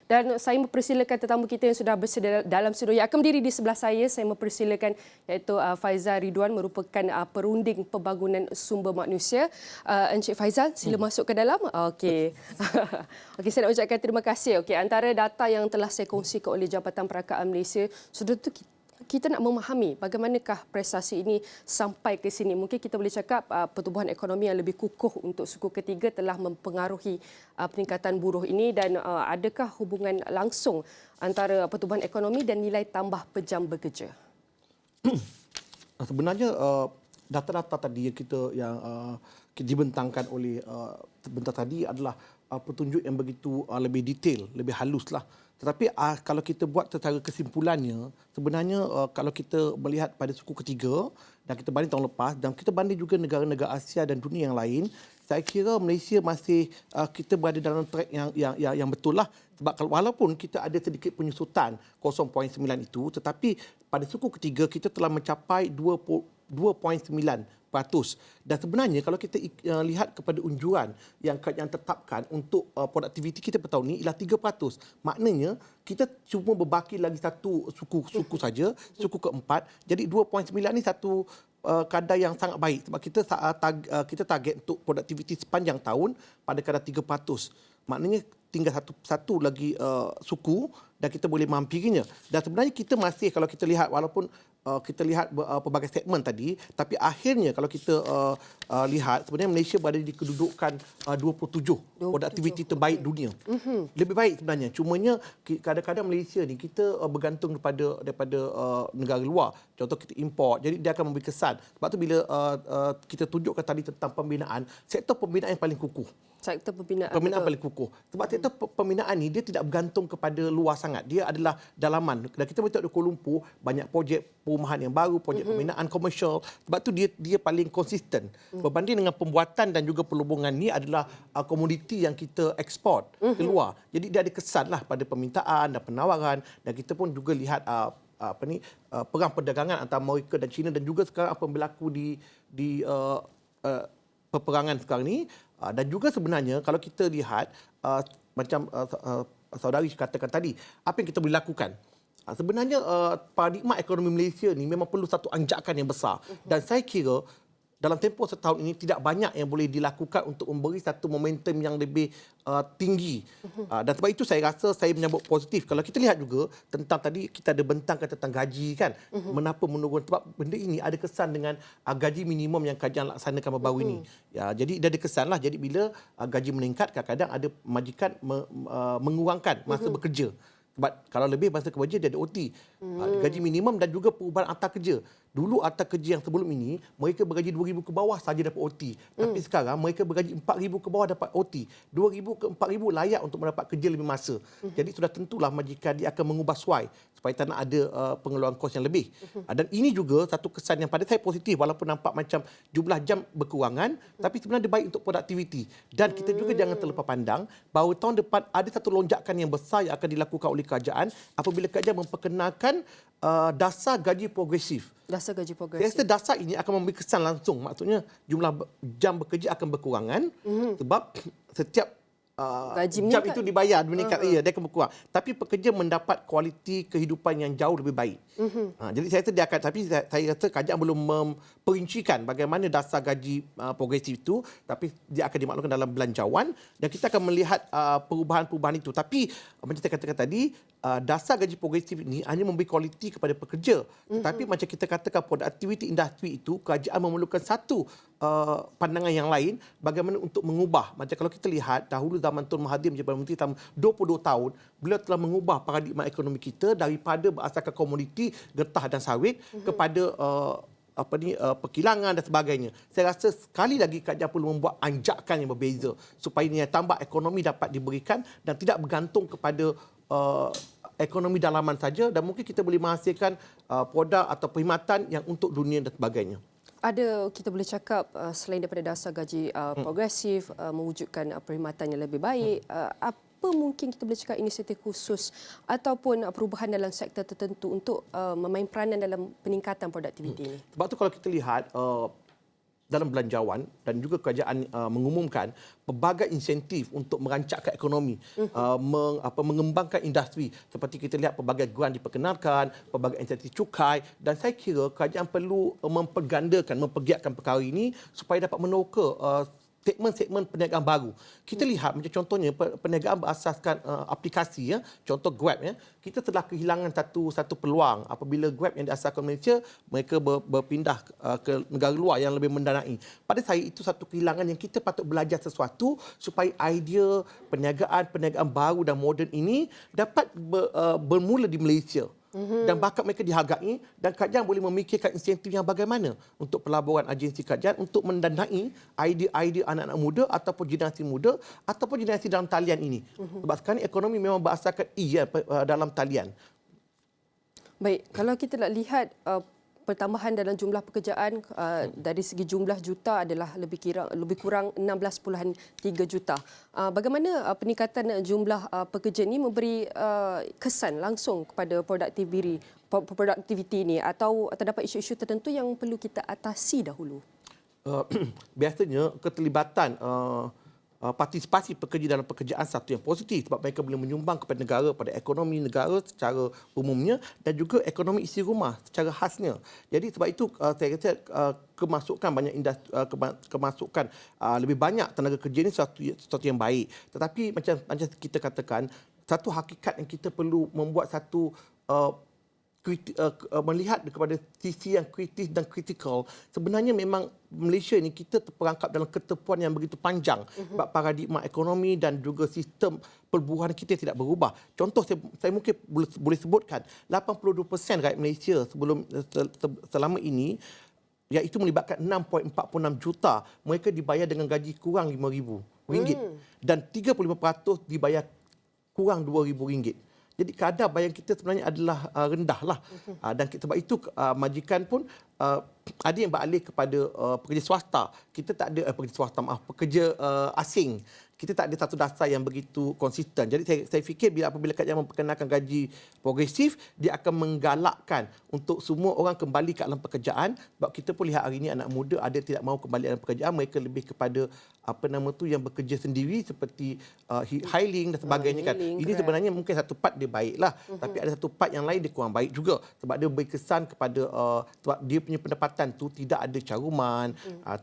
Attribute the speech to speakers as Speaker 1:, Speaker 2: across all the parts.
Speaker 1: Dan saya mempersilakan tetamu kita yang sudah bersedia dalam studio yang akan berdiri di sebelah saya. Saya mempersilakan iaitu Faizal Ridwan merupakan perunding pembangunan sumber manusia. Encik Faizal, sila masuk ke dalam. Okey. Okey, saya nak ucapkan terima kasih. Okey, antara data yang telah saya kongsikan oleh Jabatan Perakaan Malaysia, sudah tu kita nak memahami bagaimanakah prestasi ini sampai ke sini. Mungkin kita boleh cakap pertumbuhan ekonomi yang lebih kukuh untuk suku ketiga telah mempengaruhi peningkatan buruh ini, dan adakah hubungan langsung antara pertumbuhan ekonomi dan nilai tambah pejam bekerja?
Speaker 2: Sebenarnya data-data tadi yang dibentangkan oleh sebentar tadi adalah petunjuk yang begitu lebih detail, lebih halus lah. Tetapi kalau kita buat secara kesimpulannya, sebenarnya kalau kita melihat pada suku ketiga dan kita banding tahun lepas dan kita banding juga negara-negara Asia dan dunia yang lain, saya kira Malaysia masih kita berada dalam track yang betul lah. Sebab walaupun kita ada sedikit penyusutan 0.9 itu, tetapi pada suku ketiga kita telah mencapai 2.9%. Dan sebenarnya kalau kita lihat kepada unjuran yang tetapkan untuk produktiviti kita per tahun ini ialah 3%. Maknanya kita cuma berbaki lagi satu suku saja, suku keempat. Jadi 2.9 ni satu kadar yang sangat baik sebab kita target untuk produktiviti sepanjang tahun pada kadar 3%. Maknanya tinggal satu lagi suku dan kita boleh mampirinya. Dan sebenarnya kita masih, kalau kita lihat, walaupun kita lihat pelbagai segmen tadi, tapi akhirnya kalau kita lihat sebenarnya Malaysia berada di kedudukan 27 produktiviti terbaik dunia. Lebih baik sebenarnya. Cumanya kadang-kadang Malaysia ni kita bergantung daripada negara luar. Contoh kita import. Jadi dia akan memberi kesan. Sebab tu bila kita tunjukkan tadi tentang pembinaan, sektor pembinaan yang paling kukuh.
Speaker 1: Sektor pembinaan
Speaker 2: paling kukuh. Sebab sektor pembinaan ni dia tidak bergantung kepada luar sangat. Dia adalah dalaman. Dan kita beritahu di Kuala Lumpur banyak projek perumahan yang baru, projek pembinaan komersial. Sebab tu dia paling konsisten. Berbanding dengan pembuatan dan juga perhubungan ni adalah komoditi yang kita ekspor keluar. Jadi dia ada kesan lah pada permintaan dan penawaran, dan kita pun juga lihat perang perdagangan antara Amerika dan China, dan juga sekarang apa yang berlaku di peperangan sekarang ni. Dan juga sebenarnya kalau kita lihat macam saudari katakan tadi, apa yang kita boleh lakukan? Sebenarnya paradigma ekonomi Malaysia ni memang perlu satu anjakan yang besar. Dan saya kira dalam tempoh setahun ini tidak banyak yang boleh dilakukan untuk memberi satu momentum yang lebih tinggi. Dan sebab itu saya rasa saya menyambut positif. Kalau kita lihat juga tentang tadi kita ada bentangkan tentang gaji kan. Menapa menurun? Sebab benda ini ada kesan dengan gaji minimum yang kajian laksanakan baru-baru ini. Ya, jadi dia ada kesan lah. Jadi bila gaji meningkat, kadang-kadang ada majikan mengurangkan masa bekerja. Sebab kalau lebih masa kerja dia ada OT. Gaji minimum dan juga perubahan akta kerja. Dulu akta kerja yang sebelum ini, mereka bergaji 2,000 ke bawah saja dapat OT. Tapi sekarang mereka bergaji 4,000 ke bawah dapat OT. 2,000 ke 4,000 layak untuk mendapat kerja lebih masa. Jadi sudah tentulah majikan dia akan mengubah suai supaya tak nak ada pengeluaran kos yang lebih. Dan ini juga satu kesan yang pada saya positif, walaupun nampak macam jumlah jam berkurangan, tapi sebenarnya dia baik untuk produktiviti. Dan kita juga jangan terlepas pandang bahawa tahun depan ada satu lonjakan yang besar yang akan dilakukan oleh kerajaan apabila kerajaan memperkenalkan dasar gaji progresif.
Speaker 1: Dasar gaji progresif.
Speaker 2: Saya rasa dasar ini akan memberi kesan langsung. Maksudnya jumlah jam bekerja akan berkurangan sebab setiap jam itu dibayar meningkat, dia akan berkurang. Tapi pekerja mendapat kualiti kehidupan yang jauh lebih baik. Jadi saya rasa dia akan, tapi saya rasa kerajaan belum memperincikan bagaimana dasar gaji progresif itu, tapi dia akan dimaklumkan dalam belanjawan dan kita akan melihat perubahan-perubahan itu. Tapi macam saya katakan tadi, dasar gaji progresif ini hanya memberi kualiti kepada pekerja. Tetapi macam kita katakan produktiviti industri itu, kerajaan memerlukan satu pandangan yang lain bagaimana untuk mengubah. Macam kalau kita lihat dahulu zaman Tun Mahathir menjadi Perdana Menteri tahun 22 tahun, beliau telah mengubah paradigma ekonomi kita daripada berasaskan komoditi getah dan sawit kepada perkilangan dan sebagainya. Saya rasa sekali lagi kerajaan perlu membuat anjakan yang berbeza supaya nilai tambah ekonomi dapat diberikan dan tidak bergantung kepada ekonomi dalaman saja, dan mungkin kita boleh menghasilkan produk atau perkhidmatan yang untuk dunia dan sebagainya.
Speaker 1: Ada, kita boleh cakap selain daripada dasar gaji progresif, mewujudkan perkhidmatan yang lebih baik, apa mungkin kita boleh cakap inisiatif khusus ataupun perubahan dalam sektor tertentu untuk memain peranan dalam peningkatan produktiviti ini?
Speaker 2: Sebab tu kalau kita lihat dalam belanjawan dan juga kerajaan mengumumkan pelbagai insentif untuk merancangkan ekonomi, mengembangkan industri. Seperti kita lihat pelbagai grant diperkenalkan, pelbagai insentif cukai, dan saya kira kerajaan perlu mempergiatkan perkara ini supaya dapat menoka segmen-segmen perniagaan baru. Kita lihat macam contohnya perniagaan berasaskan aplikasi, ya, contoh Grab, ya. Kita telah kehilangan satu peluang apabila Grab yang diasaskan Malaysia mereka berpindah ke negara luar yang lebih mendanai. Pada saya itu satu kehilangan yang kita patut belajar sesuatu supaya idea perniagaan baru dan moden ini dapat bermula di Malaysia. Dan bakat mereka dihargai dan kerajaan boleh memikirkan insentif yang bagaimana untuk pelaburan agensi kerajaan untuk mendanai idea-idea anak-anak muda ataupun generasi muda ataupun generasi dalam talian ini. Sebab sekarang ekonomi memang berasaskan dalam talian.
Speaker 1: Baik, kalau kita nak lihat pertambahan dalam jumlah pekerjaan dari segi jumlah juta adalah lebih kurang 16.3 juta. Bagaimana peningkatan jumlah pekerja ini memberi kesan langsung kepada produktiviti ini atau terdapat isu-isu tertentu yang perlu kita atasi dahulu?
Speaker 2: Biasanya keterlibatan partisipasi pekerja dalam pekerjaan satu yang positif sebab mereka boleh menyumbang kepada negara, pada ekonomi negara secara umumnya dan juga ekonomi isi rumah secara khasnya. Jadi sebab itu saya kata kemasukan banyak industri, kemasukan lebih banyak tenaga kerja ini sesuatu yang baik. Tetapi macam kita katakan, satu hakikat yang kita perlu membuat satu melihat kepada sisi yang kritis dan kritikal. Sebenarnya memang Malaysia ni kita terperangkap dalam ketepuan yang begitu panjang sebab paradigma ekonomi dan juga sistem perburuhan kita tidak berubah. Contoh saya mungkin boleh sebutkan 82% rakyat Malaysia selama ini, iaitu melibatkan 6.46 juta, mereka dibayar dengan gaji kurang RM5,000 dan 35% dibayar kurang RM2,000. Jadi kadar bayar kita sebenarnya adalah rendah lah. Dan sebab itu majikan pun ada yang beralih kepada pekerja swasta. Kita tak ada pekerja asing. Kita tak ada satu dasar yang begitu konsisten. Jadi saya fikir apabila kerajaan memperkenalkan gaji progresif, dia akan menggalakkan untuk semua orang kembali ke alam pekerjaan. Sebab kita pun lihat hari ini anak muda ada tidak mahu kembali dalam pekerjaan, mereka lebih kepada yang bekerja sendiri seperti hailing dan sebagainya kan. Ini sebenarnya mungkin satu part dia baiklah, tapi ada satu part yang lain dia kurang baik juga sebab dia beri kesan kepada sebab dia punya pendapatan tu tidak ada caruman,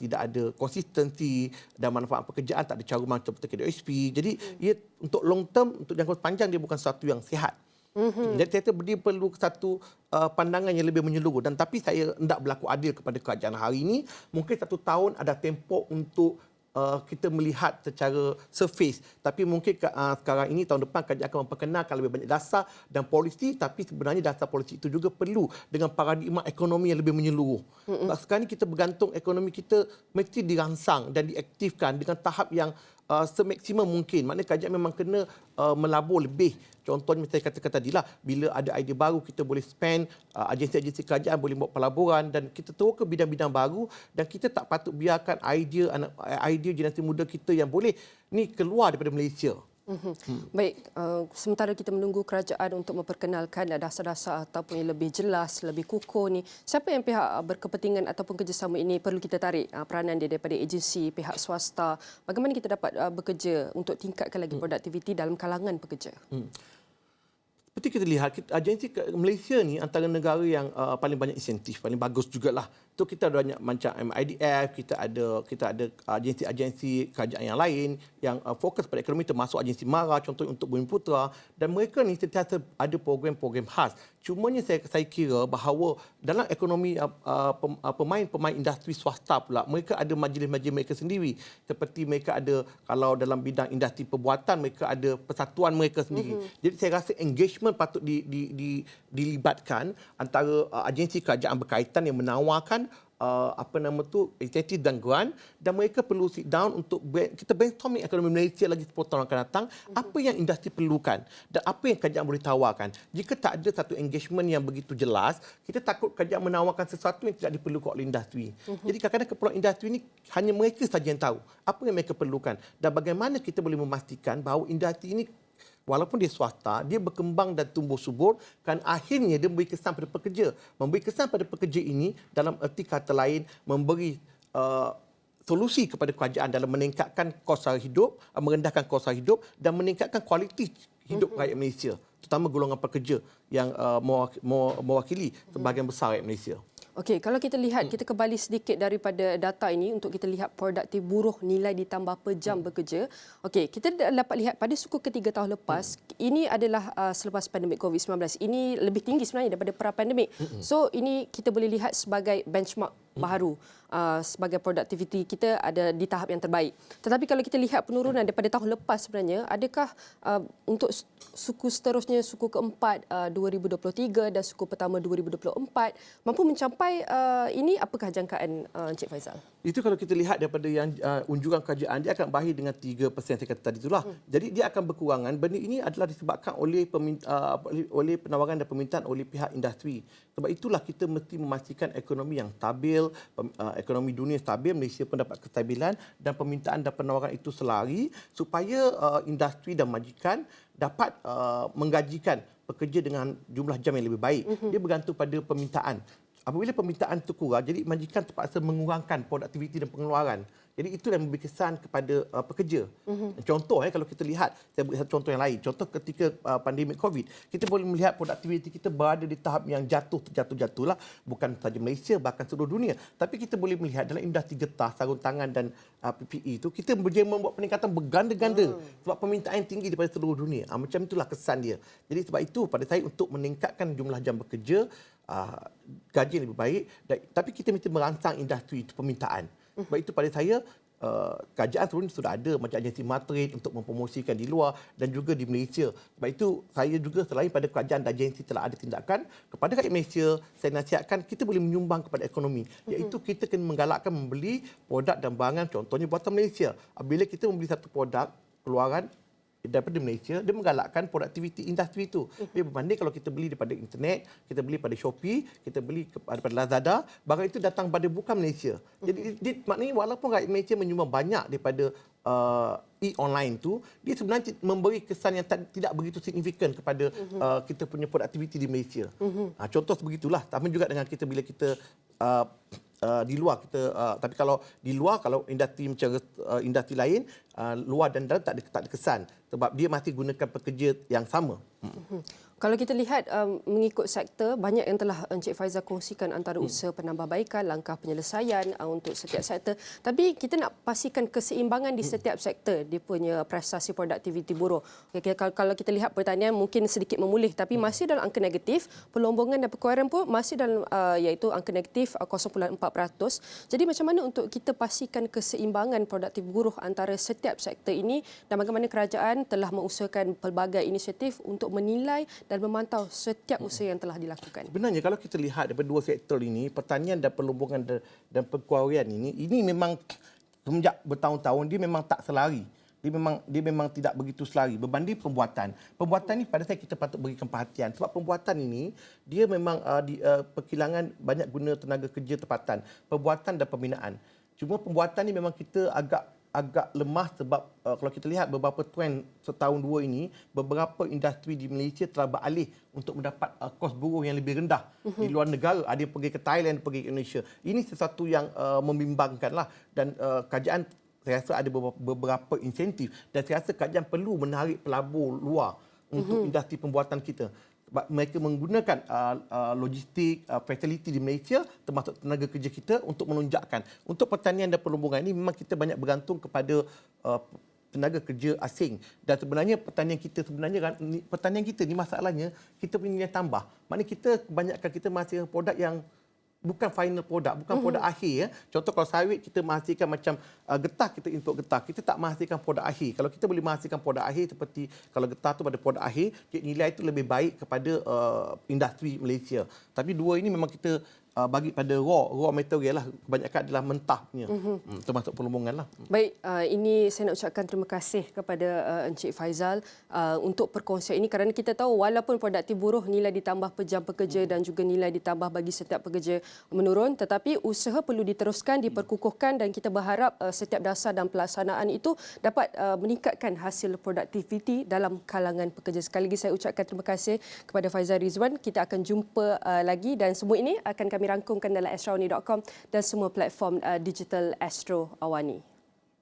Speaker 2: tidak ada konsistensi dan manfaat pekerjaan tak ada caruman seperti KDSP. Jadi ia untuk long term, untuk jangka panjang dia bukan sesuatu yang sihat. Jadi saya kata dia perlu satu pandangan yang lebih menyeluruh dan tapi saya hendak berlaku adil kepada kerajaan hari ini. Mungkin 1 tahun ada tempoh untuk kita melihat secara surface, tapi mungkin sekarang ini tahun depan kerajaan akan memperkenalkan lebih banyak dasar dan polisi, tapi sebenarnya dasar polisi itu juga perlu dengan paradigma ekonomi yang lebih menyeluruh. Sebab sekarang ini kita bergantung ekonomi kita mesti dirangsang dan diaktifkan dengan tahap yang semaksimum mungkin. Maknanya kerajaan memang kena melabur lebih. Contohnya saya katakan tadilah, bila ada idea baru kita boleh spend, agensi-agensi kerajaan boleh buat pelaburan dan kita terus ke bidang-bidang baru dan kita tak patut biarkan idea generasi muda kita yang boleh ni keluar daripada Malaysia.
Speaker 1: Baik, sementara kita menunggu kerajaan untuk memperkenalkan dasar-dasar ataupun yang lebih jelas, lebih kukuh ni, siapa yang pihak berkepentingan ataupun kerjasama ini perlu kita tarik peranan dia daripada agensi, pihak swasta, bagaimana kita dapat bekerja untuk tingkatkan lagi produktiviti dalam kalangan pekerja?
Speaker 2: Seperti kita lihat, agensi Malaysia ni antara negara yang paling banyak insentif, paling bagus jugalah. Tu kita ada banyak macam MIDF, kita ada agensi-agensi kerajaan yang lain yang fokus pada ekonomi termasuk agensi MARA contohnya untuk Bumiputera dan mereka ni sentiasa ada program-program khas. Cumanya saya kira bahawa dalam ekonomi pemain-pemain industri swasta pula mereka ada majlis-majlis mereka sendiri. Seperti mereka ada kalau dalam bidang industri perbuatan mereka ada persatuan mereka sendiri. Jadi saya rasa engagement patut dilibatkan antara agensi kerajaan berkaitan yang menawarkan insentif dan grant dan mereka perlu sit down untuk kita brainstorming ekonomi Malaysia lagi 10 tahun akan datang, apa yang industri perlukan dan apa yang kerajaan boleh tawarkan. Jika tak ada satu engagement yang begitu jelas, kita takut kerajaan menawarkan sesuatu yang tidak diperlukan oleh industri. Jadi kadang-kadang keperluan industri ini hanya mereka saja yang tahu apa yang mereka perlukan dan bagaimana kita boleh memastikan bahawa industri ini walaupun dia swasta, dia berkembang dan tumbuh subur kan akhirnya dia memberi kesan pada pekerja. Memberi kesan pada pekerja ini dalam erti kata lain memberi solusi kepada kerajaan dalam meningkatkan kos sara hidup, merendahkan kos sara hidup dan meningkatkan kualiti hidup rakyat Malaysia, terutama golongan pekerja yang mewakili sebahagian besar rakyat Malaysia.
Speaker 1: Okey, kalau kita lihat, kita kembali sedikit daripada data ini untuk kita lihat produktif buruh nilai ditambah per jam bekerja. Okey, kita dapat lihat pada suku ketiga tahun lepas, ini adalah selepas pandemik COVID-19. Ini lebih tinggi sebenarnya daripada pra-pandemik. So, ini kita boleh lihat sebagai benchmark baharu. Sebagai produktiviti kita ada di tahap yang terbaik. Tetapi kalau kita lihat penurunan daripada tahun lepas sebenarnya, adakah untuk suku seterusnya, suku keempat 2023 dan suku pertama 2024 mampu mencapai ini? Apakah jangkaan Encik Faizal? Itu
Speaker 2: kalau kita lihat daripada yang unjukan kerajaan, dia akan berakhir dengan 3% saya kata tadi itulah. Jadi dia akan berkurangan. Benda ini adalah disebabkan oleh penawaran dan permintaan oleh pihak industri. Sebab itulah kita mesti memastikan ekonomi yang stabil, ekonomi dunia stabil, Malaysia pun dapat kestabilan dan permintaan dan penawaran itu selari supaya industri dan majikan dapat menggajikan pekerja dengan jumlah jam yang lebih baik. Dia bergantung pada permintaan. Apabila permintaan itu kurang, jadi majikan terpaksa mengurangkan produktiviti dan pengeluaran. Jadi itu yang memberi kesan kepada pekerja. Contoh kalau kita lihat, saya beri satu contoh yang lain. Contoh ketika pandemik COVID, kita boleh melihat produktiviti kita berada di tahap yang jatuh-jatuhlah. Bukan sahaja Malaysia, bahkan seluruh dunia. Tapi kita boleh melihat dalam industri getah, sarung tangan dan PPE itu, kita membuat peningkatan berganda-ganda. Sebab permintaan yang tinggi daripada seluruh dunia. Macam itulah kesan dia. Jadi sebab itu pada saya untuk meningkatkan jumlah jam bekerja, gaji yang lebih baik. Tapi kita mesti merangsang industri itu permintaan. Sebab itu pada saya, kerajaan sebenarnya sudah ada macam agensi Matrid untuk mempromosikan di luar dan juga di Malaysia. Sebab itu saya juga selain pada kerajaan dan agensi telah ada tindakan kepada rakyat Malaysia, saya nasihatkan kita boleh menyumbang kepada ekonomi. Iaitu kita kena menggalakkan membeli produk dan barangan contohnya buatan Malaysia. Bila kita membeli satu produk keluaran daripada Malaysia, dia menggalakkan produktiviti industri itu. Dia berbanding kalau kita beli daripada internet, kita beli pada Shopee, kita beli daripada Lazada, barang itu datang pada bukan Malaysia. Jadi maknanya walaupun rakyat Malaysia menyumbang banyak daripada e-online itu, dia sebenarnya memberi kesan yang tidak begitu signifikan kepada kita punya produktiviti di Malaysia. Contoh sebegitulah. Sama juga dengan kita bila kita di luar kita, tapi kalau di luar, kalau industri macam industri lain, luar dan dalam tak ada kesan sebab dia masih gunakan pekerja yang sama.
Speaker 1: Kalau kita lihat mengikut sektor, banyak yang telah Encik Faizal kongsikan antara usaha penambahbaikan, langkah penyelesaian untuk setiap sektor. Tapi kita nak pastikan keseimbangan di setiap sektor dia punya prestasi produktiviti buruh. Okay, kalau kita lihat pertanian mungkin sedikit memulih tapi masih dalam angka negatif, pelombongan dan perkuaran pun masih dalam iaitu angka negatif 0.4%. Jadi macam mana untuk kita pastikan keseimbangan produktif buruh antara setiap sektor ini dan bagaimana kerajaan telah mengusahakan pelbagai inisiatif untuk menilai dan memantau setiap usaha yang telah dilakukan.
Speaker 2: Sebenarnya kalau kita lihat daripada dua sektor ini, pertanian dan pelombongan dan perkuarian ini memang semenjak bertahun-tahun dia memang tak selari. Dia memang tidak begitu selari berbanding pembuatan. Pembuatan ini pada saya kita patut berikan perhatian sebab pembuatan ini dia memang perkilangan banyak guna tenaga kerja tempatan, pembuatan dan pembinaan. Cuma pembuatan ini memang kita agak lemah sebab kalau kita lihat beberapa trend setahun dua ini, beberapa industri di Malaysia telah beralih untuk mendapat kos buruh yang lebih rendah di luar negara. Ada yang pergi ke Thailand, pergi ke Indonesia. Ini sesuatu yang membimbangkanlah dan kerajaan saya rasa ada beberapa insentif dan saya rasa kerajaan perlu menarik pelabur luar untuk industri pembuatan kita. Mereka menggunakan logistik, fasiliti di Malaysia termasuk tenaga kerja kita untuk menunjukkan. Untuk pertanian dan pelombongan ini memang kita banyak bergantung kepada tenaga kerja asing. Dan sebenarnya pertanian kita ni masalahnya kita punya nilai tambah. Maknanya kebanyakan kita menghasilkan produk yang bukan final produk, bukan produk akhir. Ya. Contoh kalau sawit kita menghasilkan macam getah, kita import getah, kita tak menghasilkan produk akhir. Kalau kita boleh menghasilkan produk akhir seperti kalau getah tu pada produk akhir, nilai itu lebih baik kepada industri Malaysia. Tapi dua ini memang kita bagi pada raw material lah, kebanyakan adalah mentah punya, termasuk pelombongan lah.
Speaker 1: Baik, ini saya nak ucapkan terima kasih kepada Encik Faizal untuk perkongsian ini kerana kita tahu walaupun produktif buruh nilai ditambah per jam pekerja dan juga nilai ditambah bagi setiap pekerja menurun, tetapi usaha perlu diteruskan, diperkukuhkan dan kita berharap setiap dasar dan pelaksanaan itu dapat meningkatkan hasil produktiviti dalam kalangan pekerja. Sekali lagi saya ucapkan terima kasih kepada Faizal Rizwan. Kita akan jumpa lagi dan semua ini akan kami kami rangkumkan dalam astrawani.com dan semua platform digital Astro Awani.